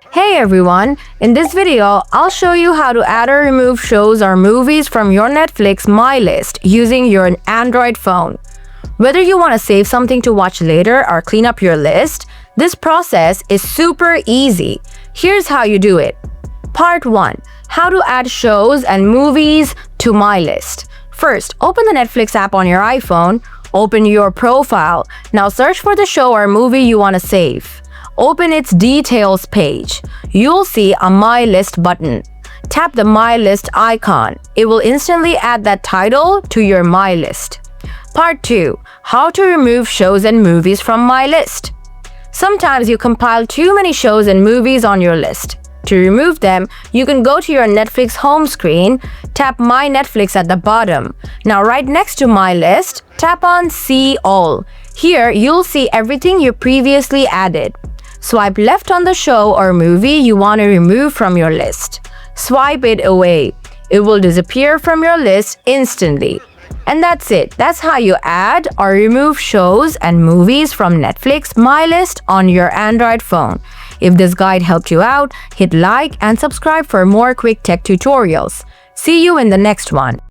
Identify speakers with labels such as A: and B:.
A: Hey everyone, in this video, I'll show you how to add or remove shows or movies from your Netflix My List using your Android phone. Whether you want to save something to watch later or clean up your list, this process is super easy. Here's how you do it. Part 1. How to add shows and movies to My List. First, open the Netflix app on your iPhone, open your profile. Now search for the show or movie you want to save. Open its details page. You'll see a My List button. Tap the My List icon. It will instantly add that title to your My List. Part 2. How to remove shows and movies from My List. Sometimes you compile too many shows and movies on your list. To remove them, you can go to your Netflix home screen, tap My Netflix at the bottom. Now right next to My List, tap on See All. Here, you'll see everything you previously added. Swipe left on the show or movie you want to remove from your list. Swipe it away. It will disappear from your list instantly. And that's it. That's how you add or remove shows and movies from Netflix My List on your Android phone. If this guide helped you out, hit like and subscribe for more quick tech tutorials. See you in the next one.